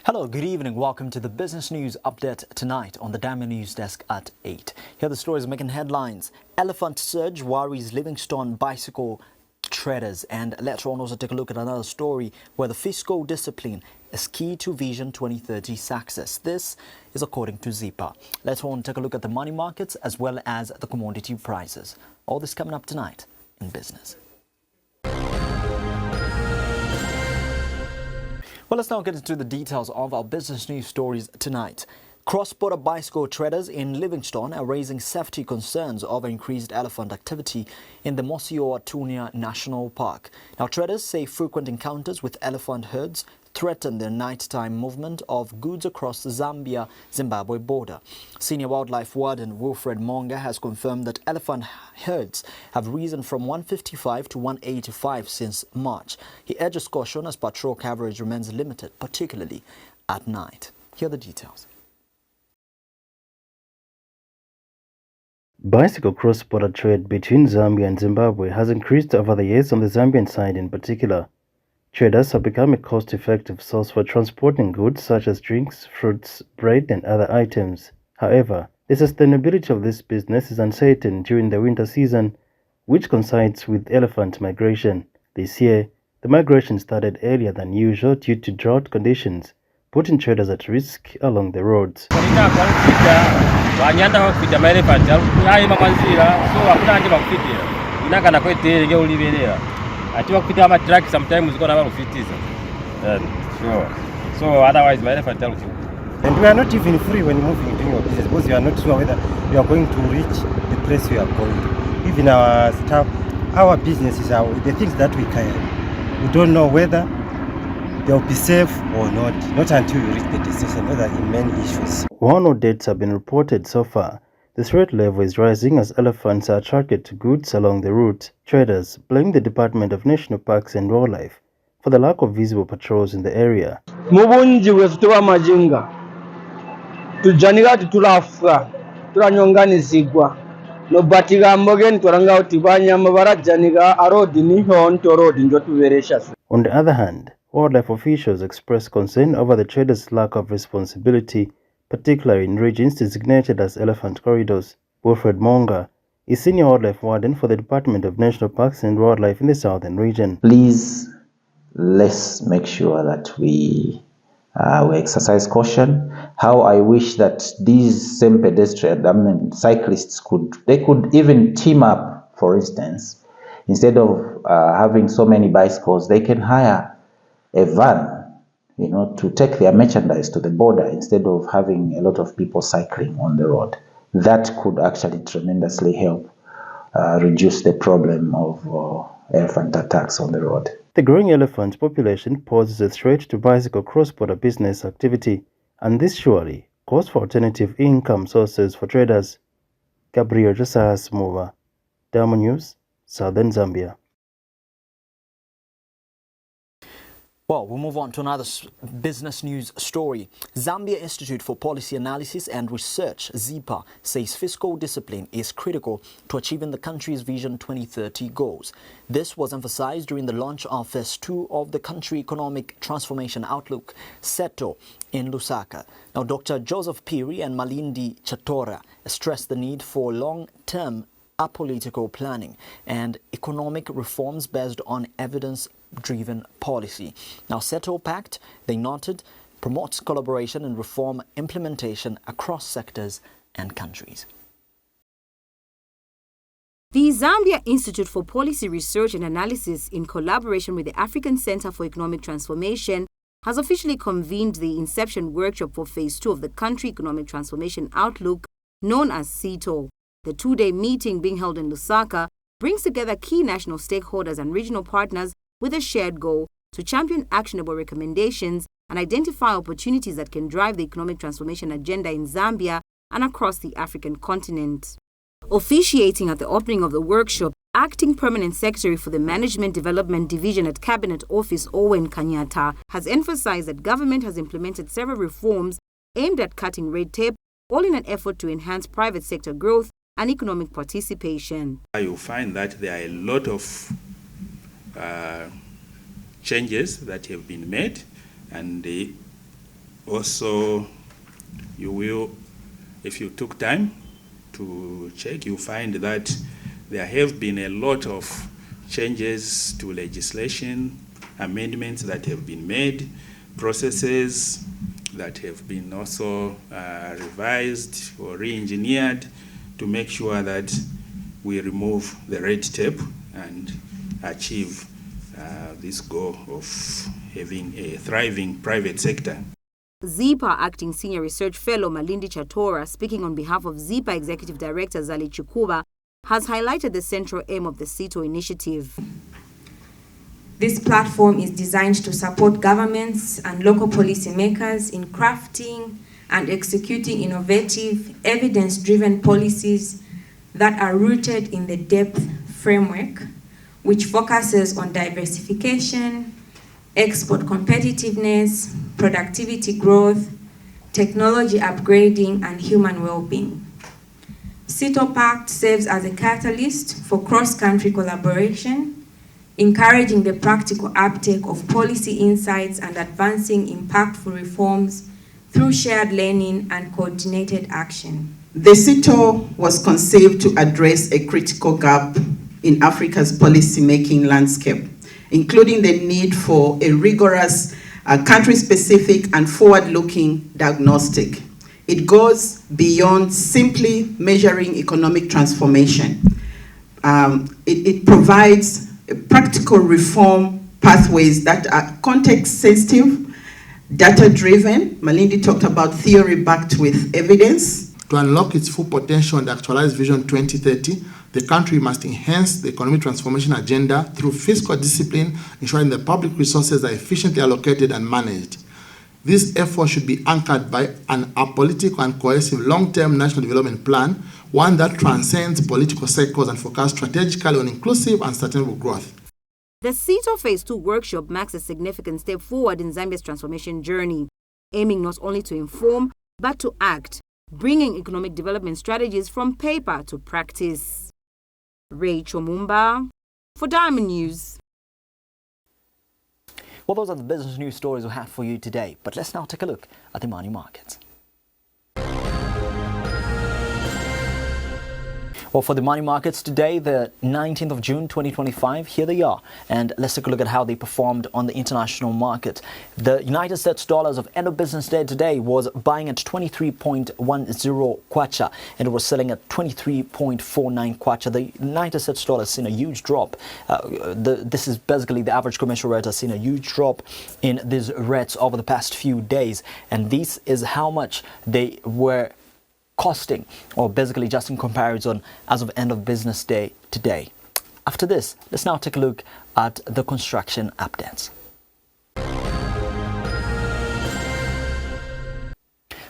Hello, good evening. Welcome to the Business News Update tonight on the Diamond News Desk at 8. Here are the stories making headlines. Elephant surge worries Livingstone bicycle traders. And later on also take a look at another story where the fiscal discipline is key to Vision 2030 success. This is according to ZIPA. Later on take a look at the money markets as well as the commodity prices. All this coming up tonight in business. Well, let's now get into the details of our business news stories tonight. Cross-border bicycle traders in Livingstone are raising safety concerns over increased elephant activity in the Mosiwa-Tunia National Park. Now, traders say frequent encounters with elephant herds threaten the nighttime movement of goods across the Zambia-Zimbabwe border. Senior Wildlife Warden Wilfred Monga has confirmed that elephant herds have risen from 155 to 185 since March. He urges caution as patrol coverage remains limited, particularly at night. Here are the details. Bicycle cross-border trade between Zambia and Zimbabwe has increased over the years on the Zambian side in particular. Traders have become a cost-effective source for transporting goods such as drinks, fruits, bread and other items. However, the sustainability of this business is uncertain during the winter season, which coincides with elephant migration. This year, the migration started earlier than usual due to drought conditions, putting traders at risk along the roads. Sometimes gonna have so otherwise my elephant tells you. And we are not even free when moving doing your business because you are not sure whether you are going to reach the place you are going. Even our staff, our businesses are the things that we carry. We don't know whether they'll be safe or not until you reach the destination. Those are many issues. While no deaths have been reported so far, the threat level is rising as elephants are attracted to goods along the route. Traders blame the Department of National Parks and Wildlife for the lack of visible patrols in the area. Mubunji wetutewa majinga tujanika tutulafura tulanyonganizigwa nobatiga mbogen twaranga utibanya mabara janika arodi niho nto road njo tuberesha. On the other hand, wildlife officials express concern over the traders' lack of responsibility, particularly in regions designated as elephant corridors. Wilfred Monga is Senior Wildlife Warden for the Department of National Parks and Wildlife in the southern region. Please, let's make sure that we exercise caution. How I wish that these same pedestrian, cyclists could even team up, for instance. Instead of having so many bicycles, they can hire a van, to take their merchandise to the border instead of having a lot of people cycling on the road. That could actually tremendously help reduce the problem of elephant attacks on the road. The growing elephant population poses a threat to bicycle cross-border business activity, and this surely calls for alternative income sources for traders. Gabriel Josas Mova, Diamond News, Southern Zambia. Well, we'll move on to another business news story. Zambia Institute for Policy Analysis and Research, ZIPA, says fiscal discipline is critical to achieving the country's Vision 2030 goals. This was emphasized during the launch of Phase 2 of the Country Economic Transformation Outlook, SETO, in Lusaka. Now, Dr. Joseph Piri and Malindi Chatora stressed the need for long-term apolitical planning and economic reforms based on evidence-driven policy. Now, SETO Pact, they noted, promotes collaboration and reform implementation across sectors and countries. The Zambia Institute for Policy Research and Analysis, in collaboration with the African Center for Economic Transformation, has officially convened the Inception Workshop for Phase 2 of the Country Economic Transformation Outlook, known as SETO. The two-day meeting being held in Lusaka brings together key national stakeholders and regional partners with a shared goal to champion actionable recommendations and identify opportunities that can drive the economic transformation agenda in Zambia and across the African continent. Officiating at the opening of the workshop, Acting Permanent Secretary for the Management Development Division at Cabinet Office Owen Kanyata has emphasized that government has implemented several reforms aimed at cutting red tape, all in an effort to enhance private sector growth and economic participation. You find that there are a lot of changes that have been made, and Also, you will, if you took time to check, you find that there have been a lot of changes to legislation, amendments that have been made, processes that have been also revised or re-engineered to make sure that we remove the red tape and achieve this goal of having a thriving private sector. ZIPA Acting Senior Research Fellow Malindi Chatora, speaking on behalf of ZIPA Executive Director Zali Chikuba, has highlighted the central aim of the SETO initiative. This platform is designed to support governments and local policymakers in crafting and executing innovative, evidence-driven policies that are rooted in the depth framework, which focuses on diversification, export competitiveness, productivity growth, technology upgrading, and human well-being. SETO Pact serves as a catalyst for cross-country collaboration, encouraging the practical uptake of policy insights and advancing impactful reforms through shared learning and coordinated action. The SETO was conceived to address a critical gap in Africa's policy-making landscape, including the need for a rigorous, country-specific and forward-looking diagnostic. It goes beyond simply measuring economic transformation. It provides practical reform pathways that are context-sensitive, data-driven. Malindi talked about theory backed with evidence. To unlock its full potential and actualize Vision 2030, the country must enhance the economic transformation agenda through fiscal discipline, ensuring the public resources are efficiently allocated and managed. This effort should be anchored by an apolitical and cohesive long-term national development plan, one that transcends political cycles and focuses strategically on inclusive and sustainable growth. The SETO Phase 2 workshop marks a significant step forward in Zambia's transformation journey, aiming not only to inform, but to act, bringing economic development strategies from paper to practice. Rachel Mumba for Diamond News. Well, those are the business news stories we have for you today, but let's now take a look at the money markets. Well, for the money markets today, the 19th of June 2025, here they are. And let's take a look at how they performed on the international market. The United States dollars of end of business day today was buying at 23.10 kwacha and it was selling at 23.49 kwacha. The United States dollar has seen a huge drop. This is basically the average commercial rate has seen a huge drop in these rates over the past few days. And this is how much they were costing, or basically just in comparison as of end of business day today. After this, let's now take a look at the construction updates.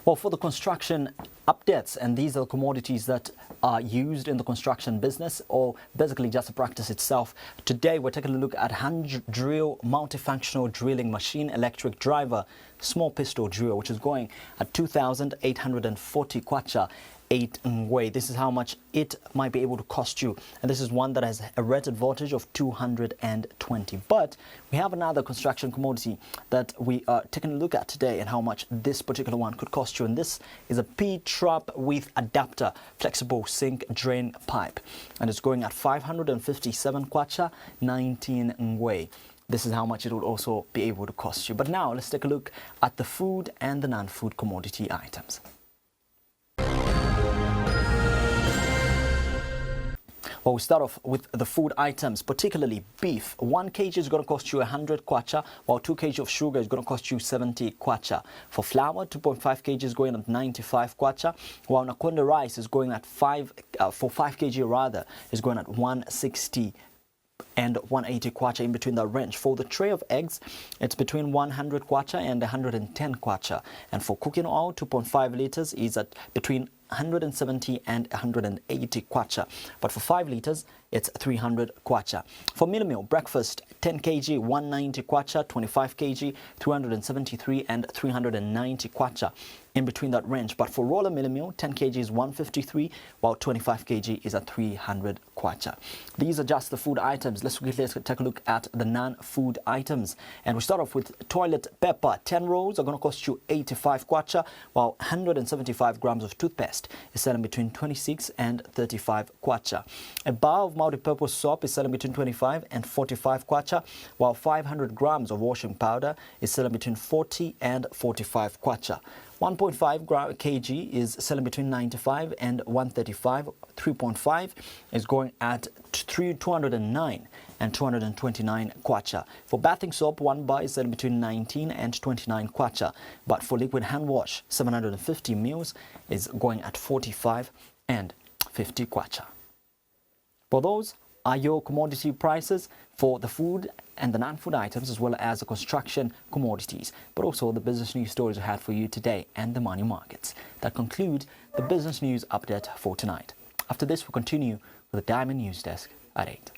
Well, for the construction updates, and these are the commodities that are used in the construction business, or basically just the practice itself. Today, we're taking a look at hand drill, multifunctional drilling machine, electric driver, small pistol drill, which is going at 2,840 kwacha, 8 ngwe. This is how much it might be able to cost you, and this is one that has a rated voltage of 220. But we have another construction commodity that we are taking a look at today and how much this particular one could cost you, and this is a P-trap with adapter flexible sink drain pipe, and it's going at 557 kwacha, 19 ngwe. This is how much it would also be able to cost you. But now let's take a look at the food and the non-food commodity items. Well, we start off with the food items, particularly beef. 1 kg is going to cost you 100 kwacha, while 2 kg of sugar is going to cost you 70 kwacha. For flour, 2.5 kg is going at 95 kwacha, while Nakonde rice is going at 5 kg rather, is going at 160 and 180 kwacha, in between that range. For the tray of eggs, it's between 100 kwacha and 110 kwacha. And for cooking oil, 2.5 liters is at between 170 and 180 kwacha. But for 5 liters, it's 300 kwacha. For Milo Meal breakfast, 10 kg, 190 kwacha, 25 kg, 373 and 390 kwacha. In between that range. But for roller Milo Meal, 10 kg is 153, while 25 kg is at 300 kwacha. These are just the food items. Let's take a look at the non-food items. And we start off with toilet paper. 10 rolls are going to cost you 85 kwacha, while 175 grams of toothpaste is selling between 26 and 35 kwacha. A bar of multi-purpose soap is selling between 25 and 45 kwacha, while 500 grams of washing powder is selling between 40 and 45 kwacha. 1.5 kg is selling between 95 and 135. 3.5 is going at 209 and 229 kwacha. For bathing soap, 1 bar is selling between 19 and 29 kwacha. But for liquid hand wash, 750 mils is going at 45 and 50 kwacha. For those are your commodity prices for the food and the non-food items, as well as the construction commodities, but also the business news stories we had for you today and the money markets. That conclude the business news update for tonight. After this, we'll continue with the Diamond News Desk at 8.